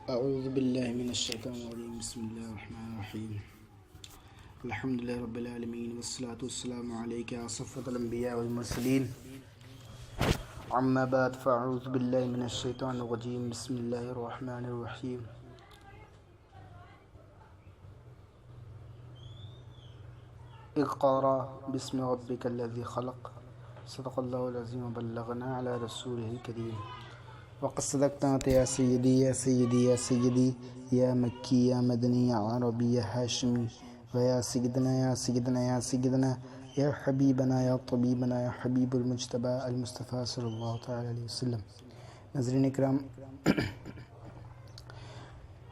أعوذ بالله من الشيطان الرجيم. بسم الله الرحمن الرحيم. الحمد لله رب العالمين والصلاة والسلام عليك يا صفوة الأنبياء والمرسلين. أما بعد فأعوذ بالله من الشيطان الرجيم. بسم الله الرحمن الرحيم. اقرأ باسم ربك الذي خلق. صدق الله العظيم وبلغنا على رسوله الكريم. وقد صدقت يا سيدي يا سيدي يا سيدي يا مكي يا مدني يا عربي يا هاشمي ويا سيدنا يا سيدنا يا سيدنا يا حبيبنا يا طبيبنا يا حبيب المجتبى المصطفى صلی اللہ تعالی علیہ وسلم. ناظرین اکرام،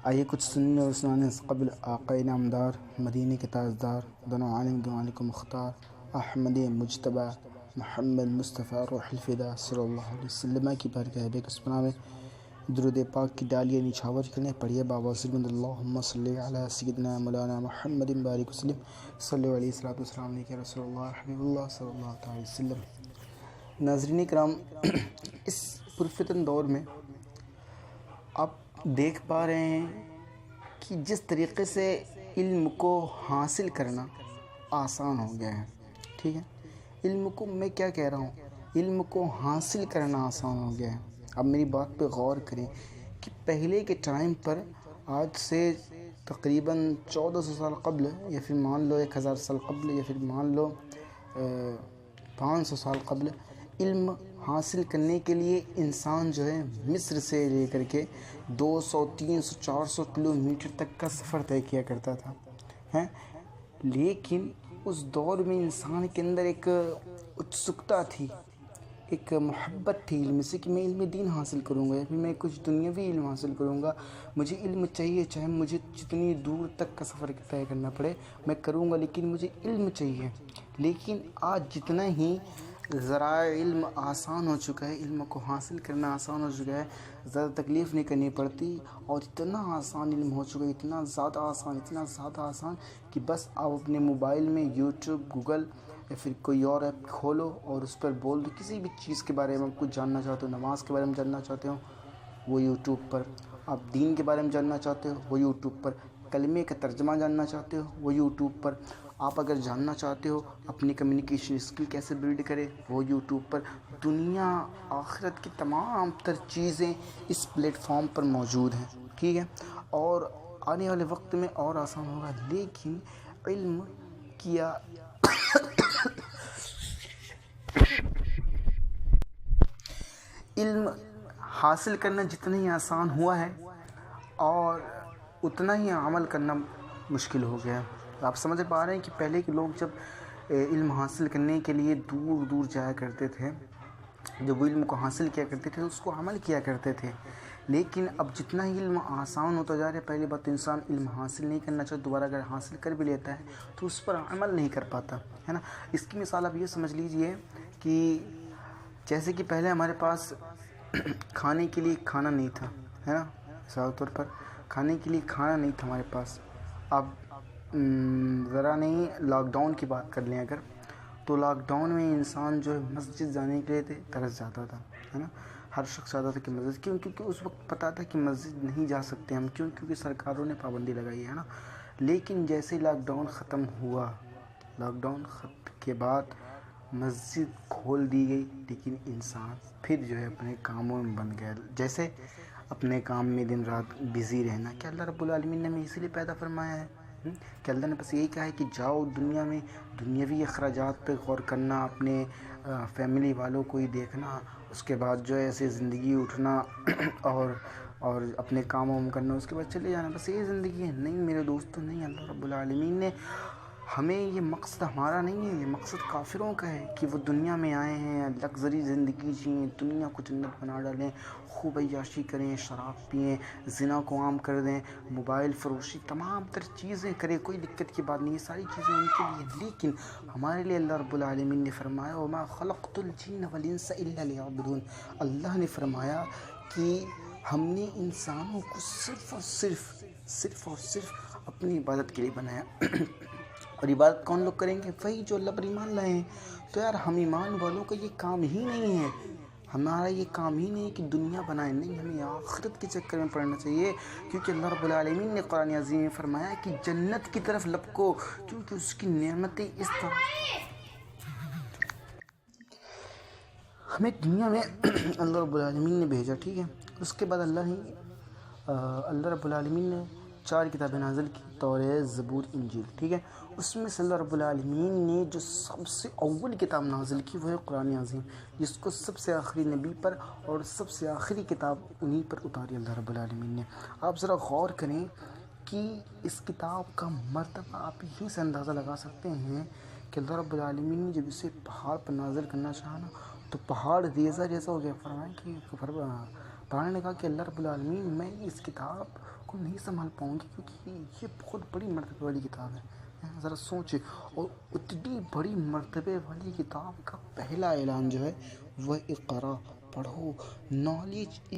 آئیے کچھ سننے اور سنانے سے قبل آقا نامدار، مدینے کے تاجدار، دونوں عالم دعانے کو مختار، احمد مجتبی محمد مصطفیٰ روح الفدا صلی اللہ علیہ وسلم کی بارگاہ بقسمہ میں درود پاک کی ڈالیاں نچھاور کرنے پڑھیے بابا سلم اللہم صلی علی سیدنا مولانا محمد بارک وسلم صلی علیہ الصلوۃ والسلام علیہ رسول اللہ حبیب اللہ صلی اللہ علیہ وسلم. ناظرین کرام، اس پرفتن دور میں آپ دیکھ پا رہے ہیں کہ جس طریقے سے علم کو حاصل کرنا آسان ہو گیا ہے. ٹھیک ہے، علم کو میں کیا کہہ رہا ہوں، علم کو حاصل کرنا آسان ہو گیا ہے. اب میری بات پہ غور کریں کہ پہلے کے ٹائم پر آج سے تقریباً 1400 سال قبل، یا پھر مان لو 1000 سال قبل، یا پھر مان لو 500 سال قبل، علم حاصل کرنے کے لیے انسان جو ہے مصر سے لے کر کے 200 300 400 کلومیٹر تک کا سفر طے کیا کرتا تھا. لیکن اس دور میں انسان کے اندر ایک اتسکتا تھی، ایک محبت تھی علم سے کہ میں علم دین حاصل کروں گا، یا پھر میں کچھ دنیاوی علم حاصل کروں گا. مجھے علم چاہیے، چاہے مجھے جتنی دور تک کا سفر طے کرنا پڑے میں کروں گا، لیکن مجھے علم چاہیے. لیکن آج جتنا ہی ذرائع علم آسان ہو چکا ہے، علم کو حاصل کرنا آسان ہو چکا ہے، زیادہ تکلیف نہیں کرنی پڑتی، اور اتنا آسان علم ہو چکا ہے، اتنا زیادہ آسان کہ بس آپ اپنے موبائل میں یوٹیوب، گوگل یا پھر کوئی اور ایپ کھولو اور اس پر بول دو. کسی بھی چیز کے بارے میں آپ کچھ جاننا چاہتے ہو، نماز کے بارے میں جاننا چاہتے ہو وہ یوٹیوب پر، آپ دین کے بارے میں جاننا چاہتے ہو وہ یوٹیوب پر، کلمے کا ترجمہ جاننا چاہتے ہو وہ یوٹیوب پر، آپ اگر جاننا چاہتے ہو اپنی کمیونیکیشن اسکل کیسے بلڈ کرے وہ یوٹیوب پر. دنیا آخرت کی تمام تر چیزیں اس پلیٹ فارم پر موجود ہیں. ٹھیک ہے، اور آنے والے وقت میں اور آسان ہوگا. لیکن علم کیا علم حاصل کرنا جتنا ہی آسان ہوا ہے اور اتنا ہی عمل کرنا مشکل ہو گیا. آپ سمجھ پا رہے ہیں کہ پہلے کے لوگ جب علم حاصل کرنے کے لیے دور دور جایا کرتے تھے، جب وہ علم کو حاصل کیا کرتے تھے اس کو عمل کیا کرتے تھے. لیکن اب جتنا ہی علم آسان ہوتا جا رہا ہے، پہلی بات تو انسان علم حاصل نہیں کرنا چاہتا، دوبارہ اگر حاصل کر بھی لیتا ہے تو اس پر عمل نہیں کر پاتا ہے نا. اس کی مثال آپ یہ سمجھ لیجئے کہ جیسے کہ پہلے ہمارے پاس کھانے کے لیے کھانا نہیں تھا، ہے نا، مثال طور پر کھانے کے لیے کھانا نہیں تھا ہمارے پاس. اب ذرا نہیں لاک ڈاؤن کی بات کر لیں اگر، تو لاک ڈاؤن میں انسان جو ہے مسجد جانے کے لیے ترس جاتا تھا، ہے نا. ہر شخص چاہتا تھا کہ مسجد، کیونکہ اس وقت پتہ تھا کہ مسجد نہیں جا سکتے ہم، کیونکہ سرکاروں نے پابندی لگائی ہے نا. لیکن جیسے لاک ڈاؤن ختم ہوا، لاک ڈاؤن کے بعد مسجد کھول دی گئی، لیکن انسان پھر جو ہے اپنے کاموں میں بن گیا. جیسے اپنے کام میں دن رات بزی رہنا، کہ اللہ رب العالمین نے ہمیں اسی لیے پیدا فرمایا ہے کہ اللہ نے بس یہی کہا ہے کہ جاؤ دنیا میں دنیاوی اخراجات پہ غور کرنا، اپنے فیملی والوں کو ہی دیکھنا، اس کے بعد جو ہے ایسے زندگی اٹھنا اور اپنے کاموں میں کرنا، اس کے بعد چلے جانا، بس یہ زندگی ہے. نہیں میرے دوستو، نہیں. اللہ رب العالمین نے ہمیں، یہ مقصد ہمارا نہیں ہے، یہ مقصد کافروں کا ہے کہ وہ دنیا میں آئے ہیں، لگژری زندگی جئیں، دنیا کو جنت بنا ڈالیں، خوب عیاشی کریں، شراب پئیں، زنا کو عام کر دیں، موبائل فروشی، تمام تر چیزیں کریں. کوئی دقت کی بات نہیں، یہ ساری چیزیں ان کے لیے. لیکن ہمارے لیے اللہ رب العالمین نے فرمایا وَمَا خَلَقْتُ الْجِنَّ وَالْإِنسَ إِلَّا لِيَعْبُدُونِ. اللہ نے فرمایا کہ ہم نے انسانوں کو صرف اور صرف اپنی عبادت کے لیے بنایا. اور عبادت کون لوگ کریں گے؟ وہی جو اللہ پر ایمان لائے ہیں. تو یار ہم ایمان والوں کا یہ کام ہی نہیں ہے. ہمارا یہ کام ہی نہیں کہ دنیا بنائے، نہیں، ہمیں آخرت کے چکر میں پڑنا چاہیے، کیونکہ اللہ رب العالمین نے قرآن عظیم میں فرمایا کہ جنت کی طرف لپکو، کیونکہ اس کی نعمتیں اس طرح ہمیں دنیا میں اللہ رب العالمین نے بھیجا، ٹھیک ہے. اس کے بعد اللہ رب العالمین نے 4 کتابیں نازل کی، توریت، زبور، انجیل، ٹھیک ہے. اس میں سے اللہ رب العالمین نے جو سب سے اول کتاب نازل کی وہ ہے قرآن عظیم، جس کو سب سے آخری نبی پر اور سب سے آخری کتاب انہی پر اتاری اللہ رب العالمین نے. آپ ذرا غور کریں کہ اس کتاب کا مرتبہ آپ یہیں سے اندازہ لگا سکتے ہیں کہ اللہ رب العالمین نے جب اسے پہاڑ پر نازل کرنا چاہا نا تو پہاڑ ریزہ ریزہ ہو گیا. فرمایا کہ پہاڑ نے کہا کہ اللہ رب العالمین میں اس کتاب کو نہیں سنبھال پاؤں گی، کیونکہ یہ بہت بڑی مرتبے والی کتاب ہے. ذرا سوچے، اور اتنی بڑی مرتبے والی کتاب کا پہلا اعلان جو ہے وہ اقرا، پڑھو، نالج